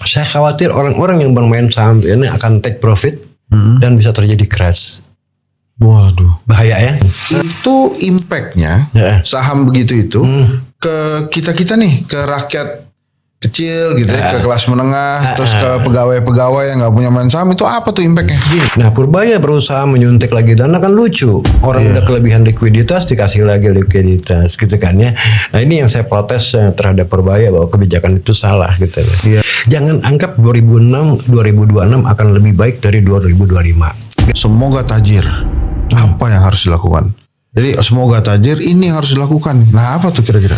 saya khawatir orang-orang yang bermain saham ini akan take profit dan bisa terjadi crash. Waduh, Bahaya ya. itu impactnya Ya. saham begitu itu ke kita nih, ke rakyat kecil gitu ya, ke kelas menengah, terus ke pegawai-pegawai yang nggak punya main saham, itu apa tuh impactnya? Nah, Purbaya berusaha menyuntik lagi dana kan lucu. Orang udah kelebihan likuiditas dikasih lagi likuiditas gitu kan ya. Nah, ini yang saya protes terhadap Purbaya bahwa kebijakan itu salah gitu. Iya. Jangan anggap 2026 akan lebih baik dari 2025. Semoga tajir. Apa yang harus dilakukan? Jadi semoga tajir, ini harus dilakukan. Nah, apa tuh kira-kira?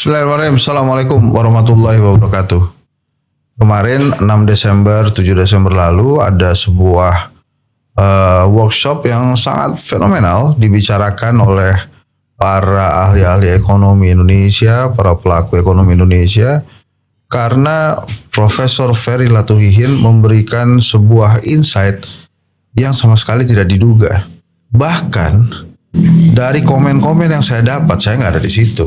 Bismillahirrahmanirrahim. Assalamualaikum warahmatullahi wabarakatuh. Kemarin 6 Desember, 7 Desember lalu ada sebuah workshop yang sangat fenomenal dibicarakan oleh para ahli-ahli ekonomi Indonesia, para pelaku ekonomi Indonesia, karena Profesor Ferry Latuhihin memberikan sebuah insight yang sama sekali tidak diduga. Bahkan dari komen-komen yang saya dapat, saya nggak ada di situ.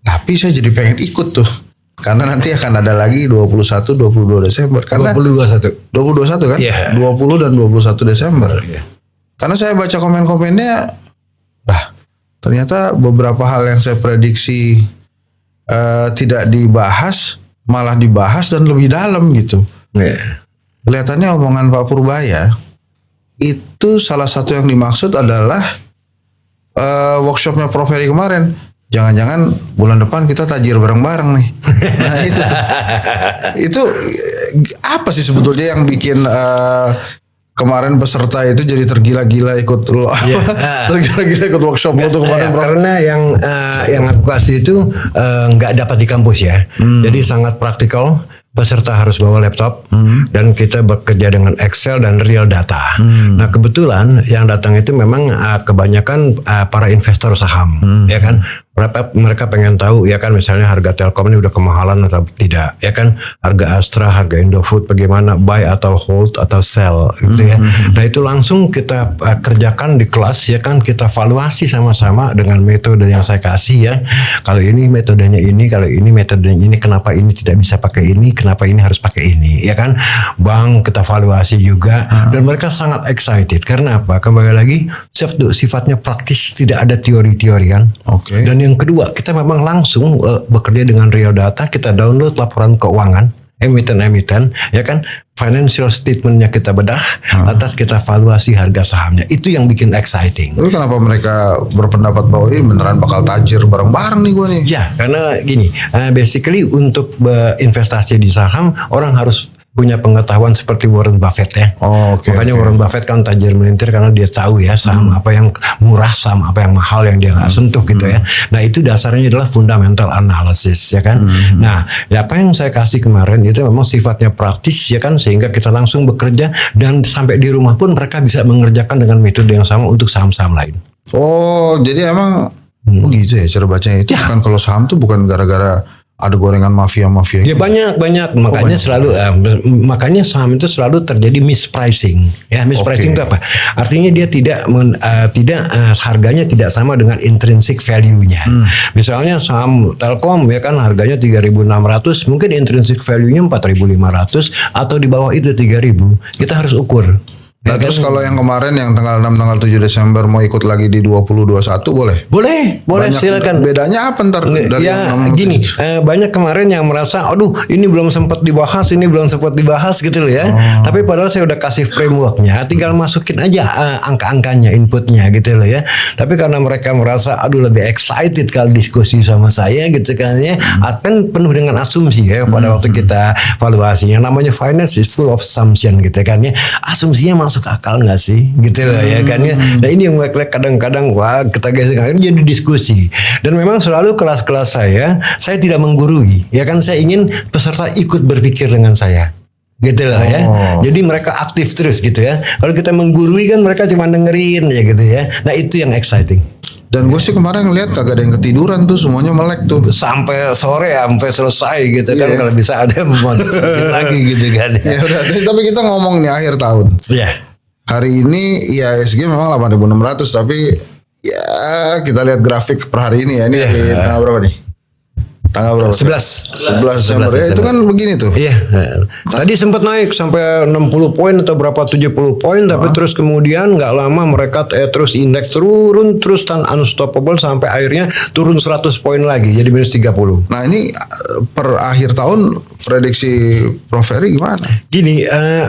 Tapi saya jadi pengen ikut tuh. Karena nanti akan ada lagi 21-22 Desember. Karena 2021. 2021 kan? Iya. 20 dan 21 Desember. Iya. Karena saya baca komen-komennya, ternyata beberapa hal yang saya prediksi tidak dibahas, malah dibahas dan lebih dalam gitu. Iya. Kelihatannya omongan Pak Purbaya itu salah satu yang dimaksud adalah workshopnya Prof Ferry kemarin. Jangan-jangan bulan depan kita tajir bareng-bareng nih. Nah itu apa sih sebetulnya yang bikin kemarin peserta itu jadi tergila-gila ikut tergila-gila ikut workshop lo tuh kemarin, Bro? Karena yang aku kasih itu nggak dapat di kampus ya. Jadi sangat praktikal. Peserta harus bawa laptop dan kita bekerja dengan Excel dan real data. Nah, kebetulan yang datang itu memang kebanyakan para investor saham, ya kan. Mereka pengen tahu ya kan, misalnya harga Telkom ini udah kemahalan atau tidak, ya kan, harga Astra, harga Indofood bagaimana, buy atau hold atau sell gitu ya. Nah, itu langsung kita kerjakan di kelas ya kan, kita evaluasi sama-sama dengan metode yang saya kasih ya. Kalau ini metodenya ini, kalau ini metodenya ini, kenapa ini tidak bisa pakai ini, kenapa ini harus pakai ini, ya kan. Bang, kita evaluasi juga dan mereka sangat excited karena apa? Kembali lagi sifatnya praktis, tidak ada teori-teorian. Oke. Dan yang kedua, kita memang langsung bekerja dengan real data, kita download laporan keuangan emiten-emiten, ya kan, financial statementnya kita bedah, atas kita evaluasi harga sahamnya. Itu yang bikin exciting. Tapi kenapa mereka berpendapat bahwa ini beneran bakal tajir bareng-bareng nih gue nih? Ya, karena gini, basically untuk investasi di saham orang harus punya pengetahuan seperti Warren Buffett ya. Makanya Warren Buffett kan tajir melintir karena dia tahu ya saham apa yang murah, saham apa yang mahal yang dia nggak sentuh gitu ya. Nah, itu dasarnya adalah fundamental analysis ya kan. Nah, ya apa yang saya kasih kemarin itu memang sifatnya praktis ya kan, sehingga kita langsung bekerja dan sampai di rumah pun mereka bisa mengerjakan dengan metode yang sama untuk saham-saham lain. Oh, jadi emang begitu ya cara bacanya itu, bukan kalau saham tuh bukan gara-gara ada gorengan mafia-mafia Ya gitu. banyak. Makanya selalu makanya saham itu selalu terjadi mispricing. Ya, mispricing itu apa? Artinya dia tidak harganya tidak sama dengan intrinsic value-nya. Misalnya saham Telkom ya kan harganya 3.600, mungkin intrinsic value-nya 4.500 atau di bawah itu 3.000. Kita harus ukur. Nah, terus kalau yang kemarin yang tanggal 6 tanggal 7 Desember mau ikut lagi di 2021 boleh? Boleh silakan. Bedanya apa ntar dari ya yang 6 gini, banyak kemarin yang merasa aduh ini belum sempat dibahas gitu loh ya. Tapi padahal saya udah kasih frameworknya, tinggal masukin aja angka-angkanya, inputnya gitu loh ya. Tapi karena mereka merasa aduh lebih excited kalau diskusi sama saya gitu kan ya, akan penuh dengan asumsi ya pada waktu kita evaluasinya. Namanya finance is full of assumption gitu kan ya. Asumsinya masuk akal nggak sih gitu loh ya kan ya. Nah, ini yang kadang-kadang kita gesek akhirnya jadi diskusi. Dan memang selalu kelas-kelas saya tidak menggurui ya kan, saya ingin peserta ikut berpikir dengan saya gitu lah ya. Jadi mereka aktif terus gitu ya. Kalau kita menggurui kan mereka cuma dengerin ya gitu ya. Nah, itu yang exciting. Dan gue sih kemarin ngeliat kagak ada yang ketiduran tuh, semuanya melek tuh. Sampai sore ya, sampai selesai gitu kan, Iya. kalau bisa ada yang monetisasi lagi gitu kan. Ya udah, tapi kita ngomong nih akhir tahun. Iya. Hari ini IHSG memang 8.600, tapi ya kita lihat grafik per hari ini ya. Ini di tanggal berapa nih? Tanggal berapa? 11 Desember. Ya, itu kan begini tuh. Iya. Tadi sempat naik sampai 60 poin atau berapa 70 poin, tapi terus kemudian nggak lama mereka terus indeks turun terus unstoppable sampai akhirnya turun 100 poin lagi jadi minus 30. Nah ini per akhir tahun prediksi Prof Ferry gimana? Gini,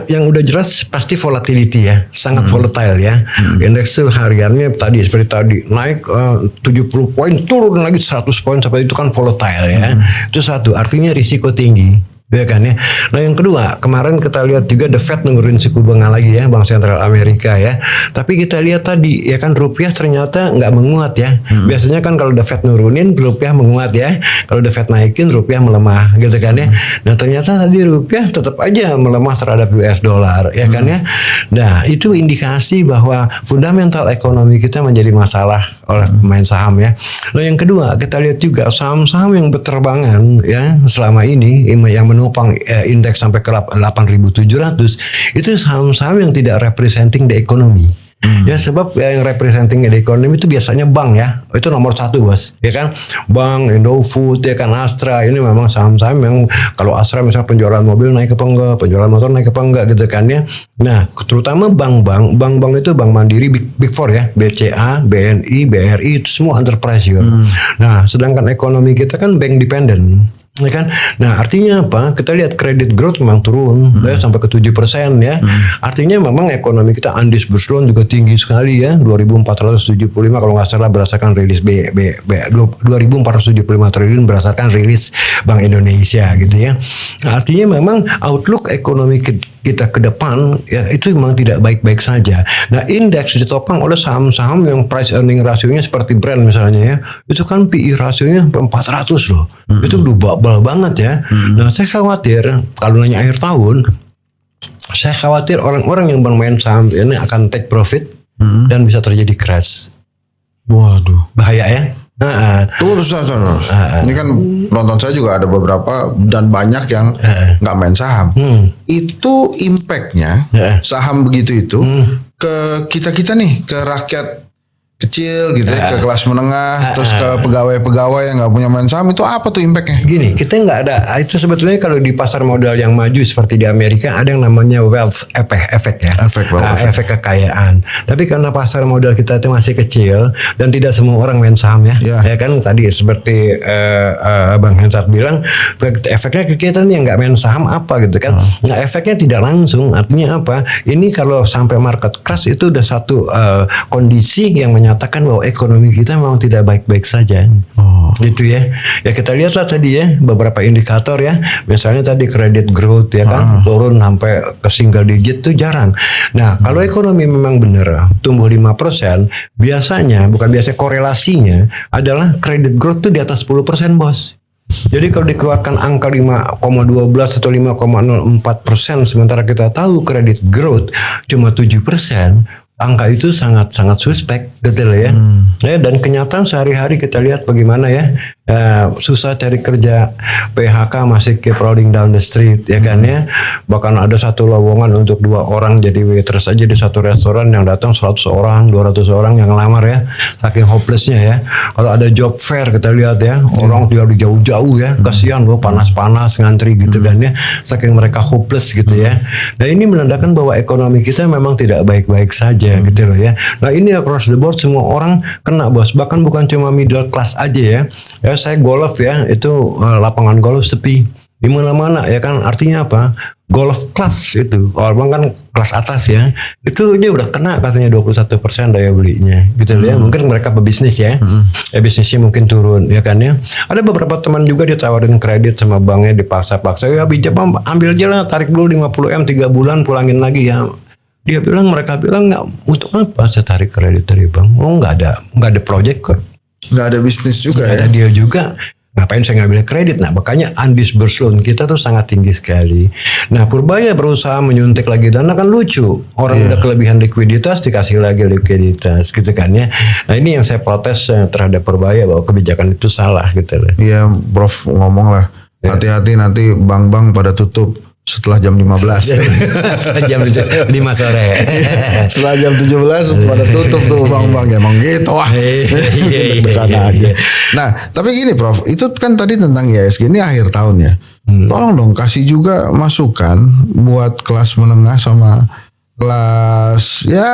yang udah jelas pasti volatility ya, sangat volatile ya. Indeks tuh hariannya tadi seperti tadi naik 70 poin, turun lagi 100 poin sampai itu kan volatile ya. Itu satu, artinya risiko tinggi. Ya kan ya. Nah yang kedua, kemarin kita lihat juga The Fed nurunin suku bunga lagi ya, Bank Sentral Amerika ya. Tapi kita lihat tadi ya kan rupiah ternyata nggak menguat ya. Biasanya kan kalau The Fed nurunin rupiah menguat ya. Kalau The Fed naikin rupiah melemah gitu kan ya. Nah ternyata tadi rupiah tetap aja melemah terhadap US dollar ya kan ya. Nah itu indikasi bahwa fundamental ekonomi kita menjadi masalah oleh pemain saham ya. Nah yang kedua kita lihat juga saham-saham yang berterbangan ya selama ini yang menopang indeks sampai ke 8.700 itu saham-saham yang tidak representing the economy. Ya sebab yang representing the economy itu biasanya bank ya, itu nomor satu bos, ya kan, bank, Indofood, ya kan, Astra, ini memang saham-saham yang kalau Astra misalnya penjualan mobil naik apa enggak, penjualan motor naik apa enggak gitu kan ya. Nah terutama bank-bank itu bank mandiri big four ya, BCA, BNI, BRI itu semua under pressure. Nah sedangkan ekonomi kita kan bank dependent. Ya kan? Nah artinya apa? Kita lihat credit growth memang turun ya, sampai ke 7% ya. Artinya memang ekonomi kita undisbursed loan juga tinggi sekali ya, 2.475 kalau nggak salah berdasarkan rilis 2.475 triliun berdasarkan rilis Bank Indonesia gitu ya. Nah, artinya memang outlook ekonomi kita ke depan ya itu memang tidak baik-baik saja. Nah indeks ditopang oleh saham-saham yang price earning rasionya seperti Brand misalnya ya, itu kan PE rasionya 400 loh. Itu udah bubble banget ya. Nah saya khawatir kalau nanya akhir tahun, saya khawatir orang-orang yang bermain saham ini akan take profit dan bisa terjadi crash. Waduh, Bahaya ya. Tunggu. Ini kan nonton saya juga ada beberapa dan banyak yang nggak main saham. Itu impactnya saham begitu itu ke kita nih, ke rakyat kecil gitu ya, ke kelas menengah, terus ke pegawai-pegawai yang nggak punya main saham, itu apa tuh impactnya? Gini, kita nggak ada itu sebetulnya kalau di pasar modal yang maju seperti di Amerika ada yang namanya wealth effect ya, efek kekayaan. Tapi karena pasar modal kita itu masih kecil dan tidak semua orang main saham ya, ya kan tadi seperti Bang Hensat bilang, efeknya ke kita nih yang nggak main saham apa gitu kan? Nah efeknya tidak langsung, artinya apa? Ini kalau sampai market crash itu udah satu kondisi yang menyatakan bahwa ekonomi kita memang tidak baik-baik saja. Gitu ya. Ya kita lihatlah tadi ya beberapa indikator ya. Misalnya tadi credit growth ya kan turun sampai ke single digit tuh jarang. Nah, kalau ekonomi memang benar tumbuh 5%, biasanya korelasinya adalah credit growth tuh di atas 10% bos. Jadi kalau dikeluarkan angka 5,12 atau 5,04%, sementara kita tahu credit growth cuma 7%, angka itu sangat suspek gitu loh ya. Dan kenyataan sehari-hari kita lihat bagaimana ya, susah cari kerja, PHK masih keep rolling down the street ya kan ya. Bahkan ada satu lowongan untuk 2 orang jadi waitress aja di satu restoran yang datang 100 orang, 200 orang yang ngelamar ya. Saking hopelessnya ya. Kalau ada job fair kita lihat ya, orang dari jauh-jauh ya, kasihan loh panas-panas ngantri gitu kan ya. Saking mereka hopeless gitu ya. Nah ini menandakan bahwa ekonomi kita memang tidak baik-baik saja gitu loh ya. Nah ini across the board semua orang kena bos, bahkan bukan cuma middle class aja ya. Ya saya golf ya, itu lapangan golf sepi di mana-mana ya kan, artinya apa? Golf class itu orang kan kelas atas ya, itu aja udah kena katanya 21% daya belinya gitu loh ya. Mungkin mereka pebisnis ya, bisnisnya mungkin turun ya kan ya. Ada beberapa teman juga ditawarin kredit sama banknya, dipaksa-paksa ya pinjam, ambil aja lah, tarik dulu 50M 3 bulan pulangin lagi ya. Mereka bilang nggak, untuk apa saya tarik kredit dari bank? Oh nggak ada project kok. Nggak ada bisnis juga Nggak ya. ada dia juga. Ngapain saya ngambil kredit? Nah, makanya undisbursed loan kita tuh sangat tinggi sekali. Nah, Purbaya berusaha menyuntik lagi dana kan lucu. Orang udah kelebihan likuiditas dikasih lagi likuiditas gitu kan ya. Nah, ini yang saya protes terhadap Purbaya bahwa kebijakan itu salah gitu loh. Iya, Prof ngomong lah. Hati-hati nanti bank-bank pada tutup setelah jam 15. Jam 5 sore. Setelah jam 17 pada tutup tuh bank-bank. Emang gitu wah. Deg-degan aja. Nah, tapi gini Prof, itu kan tadi tentang IHSG, ini akhir tahun ya. Tolong dong kasih juga masukan buat kelas menengah sama kelas ya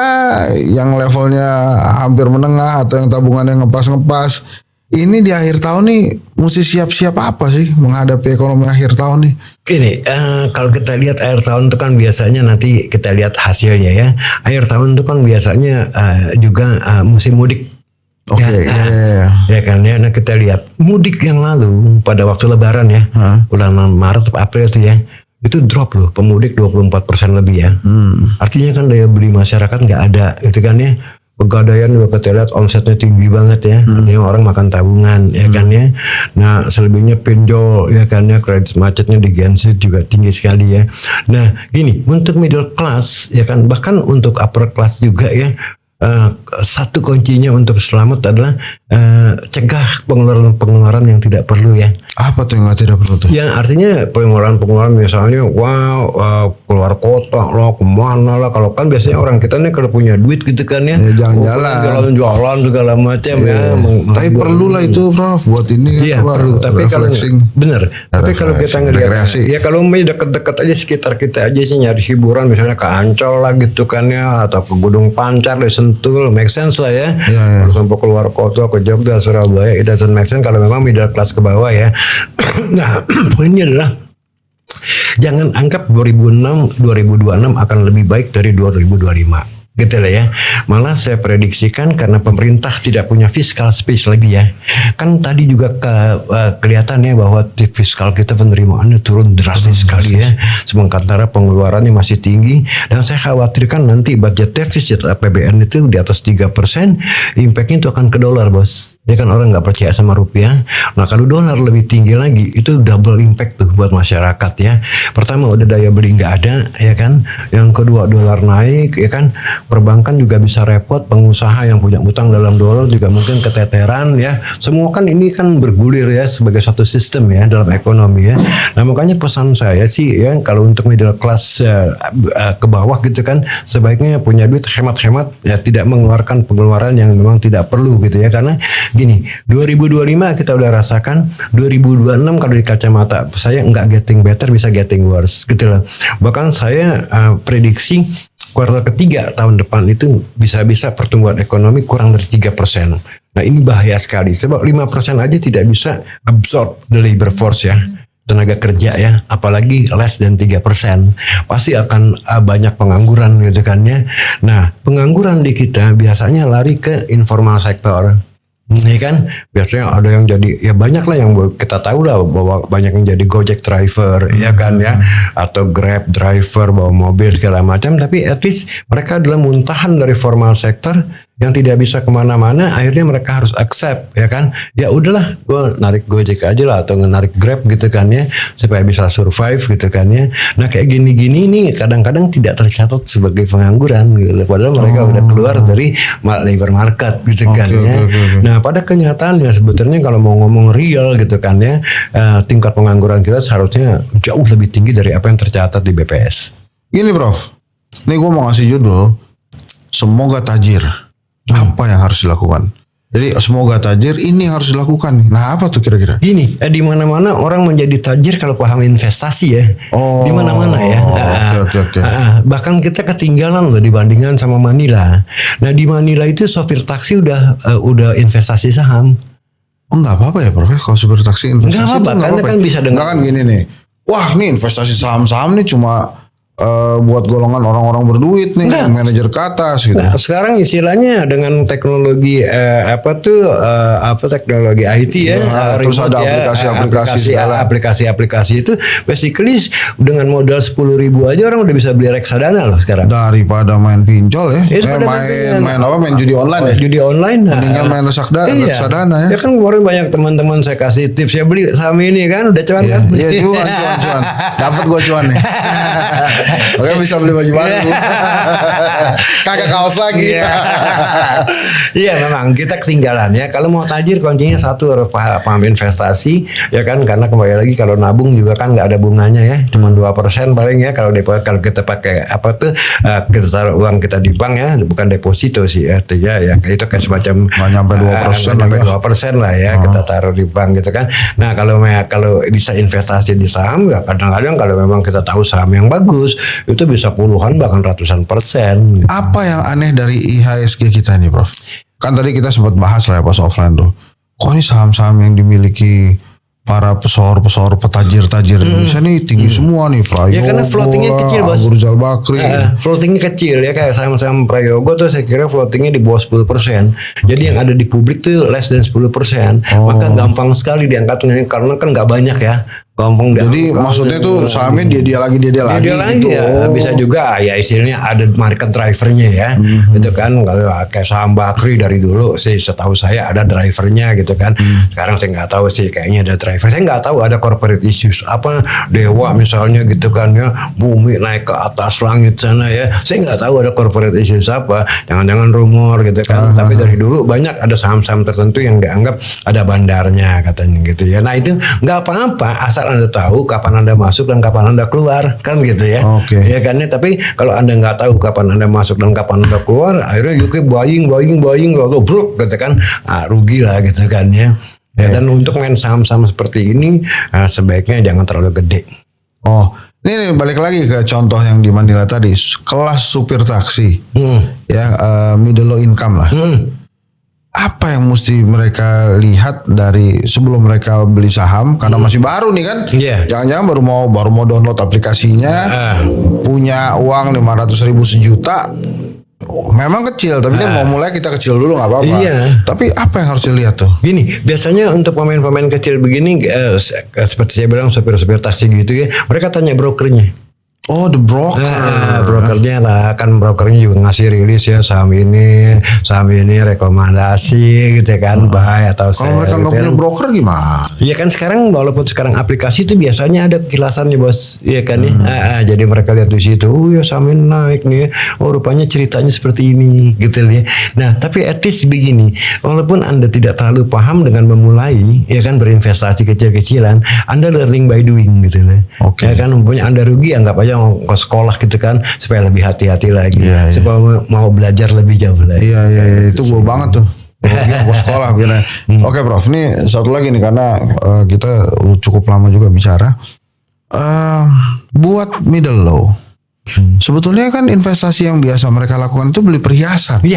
yang levelnya hampir menengah atau yang tabungannya ngepas-ngepas. Ini di akhir tahun nih mesti siap-siap apa sih menghadapi ekonomi akhir tahun nih? Gini, kalau kita lihat akhir tahun itu kan biasanya nanti kita lihat hasilnya ya. Akhir tahun itu kan biasanya juga musim mudik. Oke, ya kan ya. Nah, kita lihat mudik yang lalu pada waktu Lebaran ya, bulan Maret atau April itu ya, itu drop loh pemudik 24% lebih ya. Artinya kan daya beli masyarakat nggak ada, gitu kan ya. Pegadaian juga kita lihat omsetnya tinggi banget ya. Artinya orang makan tabungan ya kan ya. Nah, selebihnya pinjol ya kan ya, kredit macetnya di Genset juga tinggi sekali ya. Nah, gini, untuk middle class ya kan, bahkan untuk upper class juga ya. Satu kuncinya untuk selamat adalah cegah pengeluaran yang tidak perlu ya. Apa tuh yang tidak perlu tuh? Ya artinya pengeluaran misalnya keluar kota lah, kemana lah. Kalau kan biasanya orang kita nih kalau punya duit gitu kan ya, jalan-jalan segala macam ya. Tapi perlu lah itu Prof buat ini. Iya perlu. Tapi kalau bener. Tapi kalau kita ngelihat ya kalau deket-deket aja sekitar kita aja sih nyari hiburan misalnya ke Ancol lah gitu kan ya, atau ke Gunung Pancar di Sentul, make sense lah ya. Kalau sampai keluar kota ke Jogja, Surabaya, it doesn't make sense kalau memang middle class ke bawah ya. Nah, poinnya adalah jangan anggap 2026 akan lebih baik dari 2025. Gitu lah ya. Malah saya prediksikan karena pemerintah tidak punya fiscal space lagi ya. Kan tadi juga kelihatan ya bahwa fiskal kita penerimaannya turun drastis sekali ya. Sementara pengeluarannya masih tinggi. Dan saya khawatirkan nanti budget defisit APBN itu di atas 3%. Impactnya itu akan ke dolar bos. Ya kan orang nggak percaya sama rupiah. Nah kalau dolar lebih tinggi lagi itu double impact tuh buat masyarakat ya. Pertama udah daya beli nggak ada ya kan. Yang kedua dolar naik ya kan. Perbankan juga bisa repot, pengusaha yang punya utang dalam dolar juga mungkin keteteran ya. Semua kan ini kan bergulir ya sebagai satu sistem ya dalam ekonomi ya. Nah makanya pesan saya sih ya kalau untuk middle class ke bawah gitu kan sebaiknya punya duit hemat-hemat ya, tidak mengeluarkan pengeluaran yang memang tidak perlu gitu ya. Karena gini 2025 kita udah rasakan, 2026 kalau di kacamata saya nggak getting better bisa getting worse gitu loh. Bahkan saya prediksi kuartal ketiga tahun depan itu bisa-bisa pertumbuhan ekonomi kurang dari 3%. Nah ini bahaya sekali sebab 5% aja tidak bisa absorb the labor force ya, tenaga kerja ya, apalagi less than 3%. Pasti akan banyak pengangguran gitu kan ya. Nah pengangguran di kita biasanya lari ke informal sektor. Ini kan biasanya ada yang jadi ya banyak lah yang kita tahu lah bahwa banyak yang jadi Gojek driver ya kan ya, atau Grab driver bawa mobil segala macam, tapi at least mereka adalah muntahan dari formal sektor yang tidak bisa kemana-mana. Akhirnya mereka harus accept ya kan, ya udahlah gue narik Gojek aja lah atau narik Grab gitu kan ya supaya bisa survive gitu kan ya. Nah kayak gini-gini nih kadang-kadang tidak tercatat sebagai pengangguran gitu, padahal mereka udah keluar dari labor market gitu kan ya. Nah pada kenyataannya sebetulnya kalau mau ngomong real gitu kan ya, tingkat pengangguran kita seharusnya jauh lebih tinggi dari apa yang tercatat di BPS. Gini Prof, nih gue mau ngasih judul Semoga Tajir. Apa yang harus dilakukan? Jadi semoga tajir ini harus dilakukan. Nah apa tuh kira-kira? Gini, di mana-mana orang menjadi tajir kalau paham investasi ya. Di mana-mana ya. Oke. Bahkan kita ketinggalan loh dibandingkan sama Manila. Nah di Manila itu sopir taksi udah investasi saham. Oh nggak apa-apa ya Prof? Kalau sopir taksi investasi nggak apa-apa, itu nggak apa-apa. Kan bisa dengar. Nggak kan gini nih. Wah nih investasi saham-saham nih cuma buat golongan orang-orang berduit nih, manajer ke atas gitu. Nah, sekarang istilahnya dengan teknologi teknologi IT ya, terus ada aplikasi itu basically dengan modal 10.000 aja orang udah bisa beli reksadana loh sekarang. Daripada main pinjol ya, main judi online ya. Judi online. Mendingan main reksadana ya. Ya kan kemarin banyak teman-teman saya kasih tips ya beli saham ini kan udah cuan kan. Iya cuan. Dapat gua cuan nih. Oke bisa beli baju baru. Kagak kaos lagi. Iya memang kita ketinggalan ya. Kalau mau tajir kuncinya satu harus paham investasi ya kan, karena kembali lagi kalau nabung juga kan nggak ada bunganya ya, cuma 2% paling ya kalau kita pakai kita taruh uang kita di bank ya, bukan deposito sih artinya ya itu kayak semacam nggak nyampe 2% lah ya kita taruh di bank gitu kan. Nah kalau bisa investasi di saham ya kadang-kadang kalau memang kita tahu saham yang bagus itu bisa puluhan bahkan ratusan persen. Apa yang aneh dari IHSG kita ini, Prof? Kan tadi kita sempat bahas lah ya pas offline tuh. Kok ini saham-saham yang dimiliki para pesohor petajir-tajir Indonesia nih tinggi semua nih, Prayogo. Ya karena floatingnya kecil bos. Rizal Bakri. Floatingnya kecil ya, kayak saham-saham Prayogo tuh saya kira floatingnya di bawah 10%. Jadi yang ada di publik tuh less than 10%. Maka gampang sekali diangkatnya karena kan nggak banyak ya. Jadi maksudnya tuh sahamnya dia lagi gitu. Ya. Bisa juga ya istilahnya ada market drivernya ya. Gitu kan kalau kayak saham Bakri dari dulu sih setahu saya ada drivernya gitu kan. Sekarang saya nggak tahu sih kayaknya ada driver. Saya nggak tahu ada corporate issues apa Dewa misalnya gitu kan ya, bumi naik ke atas langit sana ya. Saya nggak tahu ada corporate issues apa. Jangan-jangan rumor gitu kan. Tapi dari dulu banyak ada saham-saham tertentu yang dianggap ada bandarnya katanya gitu ya. Nah itu nggak apa-apa asal Anda tahu kapan Anda masuk dan kapan Anda keluar kan gitu ya. Ya kan ya, tapi kalau Anda nggak tahu kapan Anda masuk dan kapan Anda keluar, akhirnya you keep buying lalu bruk gitu kan, rugi lah gitu kan ya. Dan untuk main saham-saham seperti ini sebaiknya jangan terlalu gede. Ini balik lagi ke contoh yang di Manila tadi, kelas supir taksi, ya middle low income lah. Apa yang mesti mereka lihat dari sebelum mereka beli saham karena masih baru nih kan? Jangan-jangan baru mau download aplikasinya, punya uang 500.000 1 juta. Memang kecil, tapi kan mau mulai kita kecil dulu nggak apa-apa. Tapi apa yang harus dilihat tuh? Gini, biasanya untuk pemain-pemain kecil begini, seperti saya bilang supir-supir taksi gitu ya, mereka tanya brokernya. The broker. Brokernya lah, kan brokernya juga ngasih rilis ya saham ini rekomendasi gitu kan, buy atau sell. Kalau mereka nggak punya broker gimana? Iya kan sekarang walaupun sekarang aplikasi itu biasanya ada kilasannya bos, iya kan ya. Jadi mereka lihat di situ, ya saham ini naik nih, rupanya ceritanya seperti ini gitu ya. Nah tapi at least begini, walaupun Anda tidak terlalu paham dengan memulai, ya kan berinvestasi kecil-kecilan, Anda learning by doing gitu ya. Ya kan, umpamanya Anda rugi, anggap aja ke sekolah gitu kan supaya lebih hati-hati lagi, supaya mau belajar lebih jauh lagi. Itu gue banget tuh. Ke sekolah begini. Oke Prof, ini satu lagi nih karena kita cukup lama juga bicara. Buat middle low, sebetulnya kan investasi yang biasa mereka lakukan itu beli perhiasan.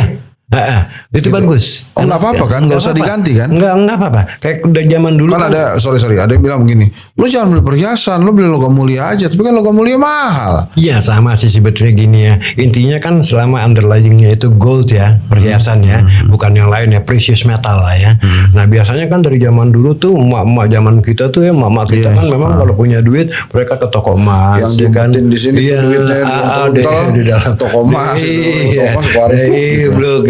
Itu bagus. Nggak apa-apa kan, nggak usah diganti kan? Nggak apa-apa. Kayak udah zaman dulu kan ada ada yang bilang begini, lu jangan beli perhiasan, lu beli logam mulia aja, tapi kan logam mulia mahal. Iya sama sih sebetulnya gini ya. Intinya kan selama underlyingnya itu gold ya, perhiasan ya, bukan yang lain ya, precious metal lah ya. Nah biasanya kan dari zaman dulu tuh emak-emak zaman kita tuh ya, emak-emak kita kan memang kalau punya duit mereka ke toko emas. Yang kan di sini tuh duitnya di dalam toko emas.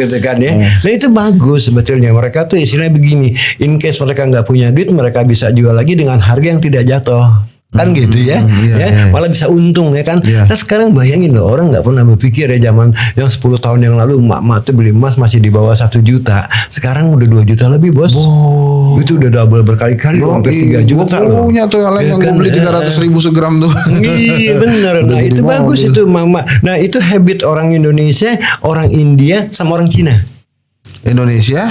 Gitu kan ya. Nah itu bagus sebetulnya. Mereka tuh istilahnya begini, in case mereka nggak punya duit, mereka bisa jual lagi dengan harga yang tidak jatuh. Kan gitu ya. Malah bisa untung ya kan. Nah sekarang bayangin loh, orang nggak pernah berpikir ya zaman yang 10 tahun yang lalu emak-emak tuh beli emas masih di bawah 1 juta. Sekarang udah 2 juta lebih bos. Itu udah double berkali-kali, hampir 3 juta loh. Punya tuh yang lain yang beli 300.000 segram tuh. Iya benar. Nah itu bagus itu mama. Nah itu habit orang Indonesia, orang India sama orang Cina. India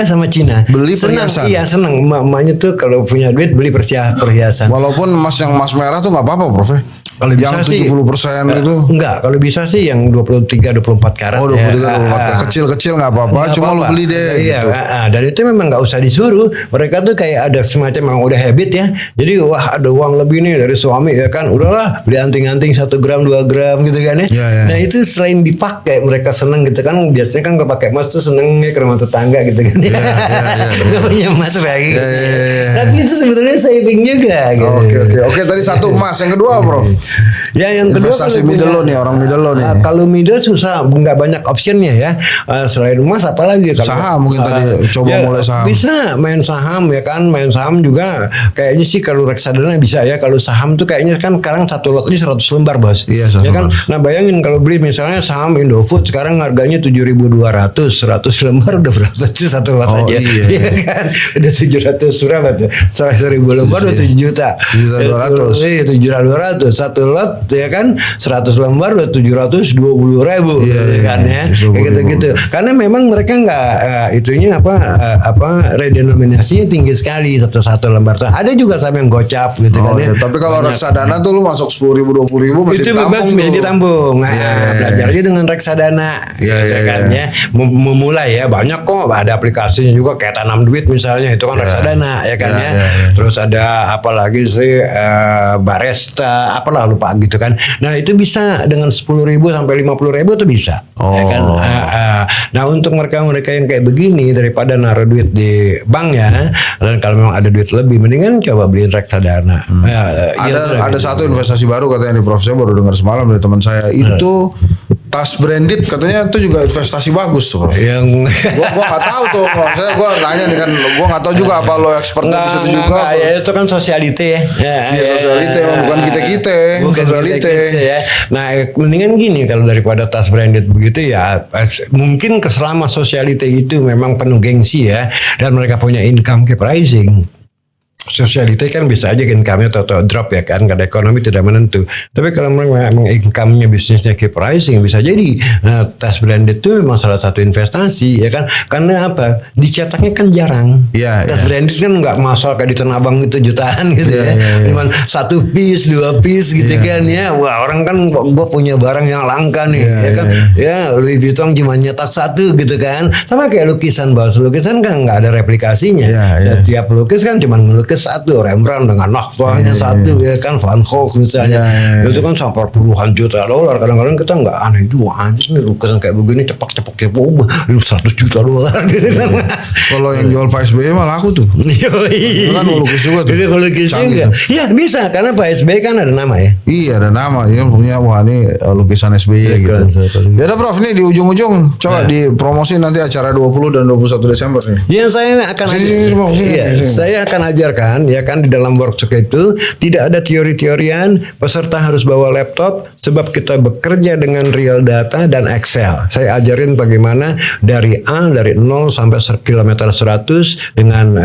sama Cina beli perhiasan. Iya senang emak-emaknya tuh kalau punya duit beli perhiasan. Walaupun emas merah tuh nggak apa-apa Prof. Kalau bisa Yang sih 70% itu. enggak, kalau bisa sih yang 23 24 karat. Oh 23 24 kecil-kecil nggak apa-apa, Nggak cuma lu apa-apa. beli deh Iya, gitu. dan itu memang nggak usah disuruh. Mereka tuh kayak ada semacam yang udah habit ya. Jadi wah ada uang lebih nih dari suami ya kan, udahlah beli anting-anting 1 gram 2 gram gitu kan ya. Iya, iya. Nah itu selain dipakai mereka seneng gitu kan. Biasanya kan kalau pakai emas tuh seneng ya ke rumah tetangga gitu kan. Iya. Gue punya emas lagi. Iya. Tapi itu sebetulnya saving juga gitu. Oke, tadi satu emas, yang kedua Prof. Ya yang kedua Investasi kalau middle punya- loan nih, orang middle loan nih. Kalau middle susah, nggak banyak optionnya ya. Selain emas apalagi kalau Saham mungkin tadi, coba mulai saham. Bisa main saham ya kan, main saham juga kayaknya sih kalau reksadana bisa ya. Kalau saham tuh kayaknya kan sekarang satu lot ini 100 lembar bos. Iya, Ya 100 kan. lembar. Nah bayangin kalau beli misalnya saham Indofood sekarang harganya 7.200, 100 lembar udah berapa sih satu lot Oh, aja? iya. Iya kan, udah 700 berapa tuh? 100.000 lembar udah 7 juta. 7.200. Iya 7.200 satu lot ya kan, 100 lembar udah 720.000 Iya, gitu kan ya. iya, Kayak gitu-gitu. Karena memang mereka nggak itunya apa redenominasinya tinggi sekali satu lembar. Ada juga saham yang gocap gitu kan ya. Iya. Tapi kalau Banyak. reksadana tuh lu masuk 10.000 20.000 masih Itu ditampung bebas tuh. bisa ditampung. Nah, Iya. belajar aja dengan reksadana. Iya, gitu iya, kan iya. ya. Memulai ya banyak kok ada aplikasinya juga kayak tanam duit misalnya itu kan reksadana ya kan Iya, ya. iya, iya. Terus ada apa lagi sih Baresta apalah lupa gitu kan. Nah, itu bisa dengan 10.000 sampai 50.000 tuh bisa. Ya kan? Oh. Nah, untuk mereka yang kayak begini daripada naruh duit di bank ya, dan kalau memang ada duit lebih mendingan coba beliin reksadana. Ada satu investasi baru katanya di Prof, saya baru dengar semalam dari teman saya, itu tas branded katanya itu juga investasi bagus tuh Prof. Yang Gua nggak tahu tuh, saya gua nanya nih kan, gua nggak tahu juga apa lo expertnya di situ juga. Enggak, ya itu kan sosialite ya. Iya, sosialite, emang bukan kita-kita, Bukan sosialite. kita-kita ya. Nah, mendingan gini kalau daripada tas branded begitu ya, mungkin selama sosialite itu memang penuh gengsi ya, dan mereka punya income keep rising. Sosialite kan bisa aja income-nya atau drop ya kan, karena ekonomi tidak menentu. Tapi kalau memang income-nya bisnisnya keep rising bisa jadi. Nah, tas branded itu memang salah satu investasi ya kan, karena apa? Dicetaknya kan jarang. Iya, Tas iya. branded kan nggak masuk kayak di Tanah Abang itu jutaan gitu Iya, ya. iya, iya. Cuman 1 piece 2 piece gitu kan ya. Wah orang kan gue punya barang yang langka nih Iya, ya kan. Ya Louis Vuitton cuma nyetak 1 gitu kan. Sama kayak lukisan bos. Lukisan kan nggak ada replikasinya. Iya, iya. Setiap lukis kan cuma ngelukis 1. Rembrandt dengan nakbahnya 1 ya kan. Van Gogh misalnya. Iya, iya. Itu kan sampai puluhan juta dolar. Kadang-kadang kita nggak aneh itu anjir nih lukisan kayak begini cepak-cepak ya 100 juta dolar gitu kan. Kalau yang jual Pak SBY malah aku tuh. Yoi. Itu kan melukis juga tuh. Itu melukis Canggih juga. tuh. Ya bisa karena Pak SBY kan ada nama ya. Iya, ada nama, dia punya wah ini lukisan SBY gitu. Keren, keren. Ya udah Prof, nih di ujung-ujung coba dipromosi nanti acara 20 dan 21 Desember nih. Yang saya akan Sini. saya akan ajarkan ya kan di dalam workshop itu tidak ada teori-teorian, peserta harus bawa laptop sebab kita bekerja dengan real data dan Excel. Saya ajarin bagaimana dari 0 sampai kilometer 100 dengan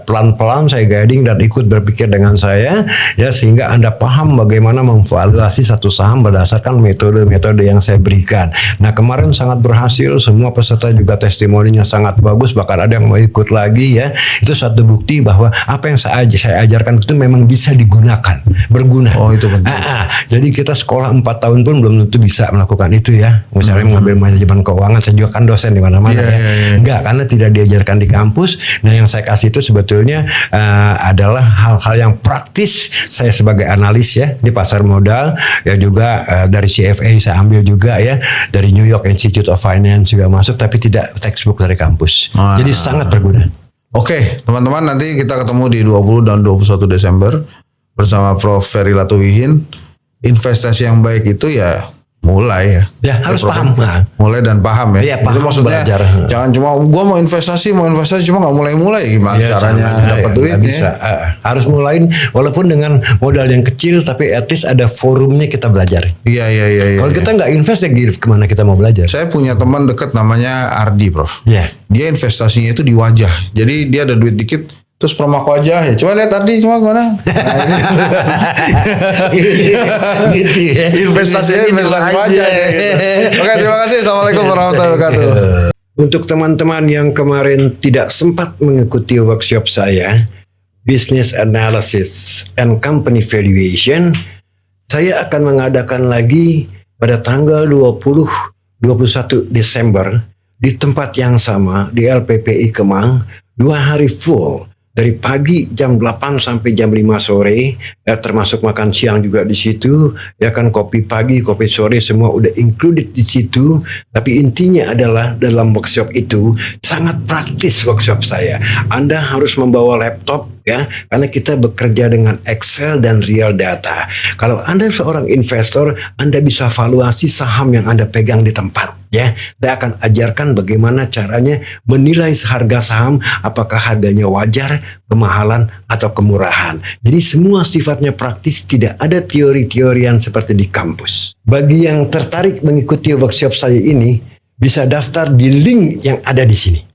pelan-pelan saya guiding dan ikut berpikir dengan saya ya sehingga Anda paham bagaimana memvaluasi satu saham berdasarkan metode-metode yang saya berikan. Nah, kemarin sangat berhasil, semua peserta juga testimoninya sangat bagus, bahkan ada yang mau ikut lagi ya. Itu satu bukti bahwa apa yang saya ajarkan itu memang bisa digunakan, berguna. Oh, itu penting. Jadi kita sekolah 4 tahun pun belum tentu bisa melakukan itu ya. Misalnya mengambil manajemen keuangan, saya juga kan dosen di mana-mana Iya, ya. iya, iya. Enggak, karena tidak diajarkan di kampus. Nah, yang saya kasih itu sebetulnya adalah hal-hal yang praktis. Saya sebagai analis ya di pasar modal, ya juga dari CFA saya ambil juga ya, dari New York Institute of Finance juga masuk, tapi tidak textbook dari kampus. Wah. Jadi sangat berguna. Oke, teman-teman, nanti kita ketemu di 20 dan 21 Desember bersama Prof. Ferry Latuhihin. Investasi yang baik itu ya mulai ya. Ya, harus Prof, paham. Nah. Mulai dan paham ya. Iya, Itu paham, maksudnya belajar. jangan cuma gua mau investasi cuma nggak mulai-mulai, gimana Ya, caranya sama, dapat ya, duitnya. nggak bisa. Harus mulain walaupun dengan modal yang kecil, tapi at least ada forumnya kita belajar. Iya. Kalau kita nggak invest ya kemana kita mau belajar? Saya punya teman dekat namanya Ardi, Prof. Ya. Dia investasinya itu di wajah. Jadi dia ada duit dikit terus promak wajah ya. Coba lihat Ardi cuma mana? Gitu ya. Investasinya investasi wajah ya, gitu. Oke, terima kasih. Assalamualaikum warahmatullahi wabarakatuh. Untuk teman-teman yang kemarin tidak sempat mengikuti workshop saya, Business Analysis and Company Valuation, saya akan mengadakan lagi pada tanggal 21 Desember di tempat yang sama di LPPI Kemang, 2 hari full. Dari pagi jam 8 sampai jam 5 sore, ya termasuk makan siang juga di situ, ya kan kopi pagi, kopi sore semua udah included di situ. Tapi intinya adalah dalam workshop itu sangat praktis workshop saya. Anda harus membawa laptop ya, karena kita bekerja dengan Excel dan real data. Kalau Anda seorang investor, Anda bisa valuasi saham yang Anda pegang di tempat. Ya, saya akan ajarkan bagaimana caranya menilai harga saham, apakah harganya wajar, kemahalan, atau kemurahan. Jadi semua sifatnya praktis, tidak ada teori-teorian seperti di kampus. Bagi yang tertarik mengikuti workshop saya ini, bisa daftar di link yang ada di sini.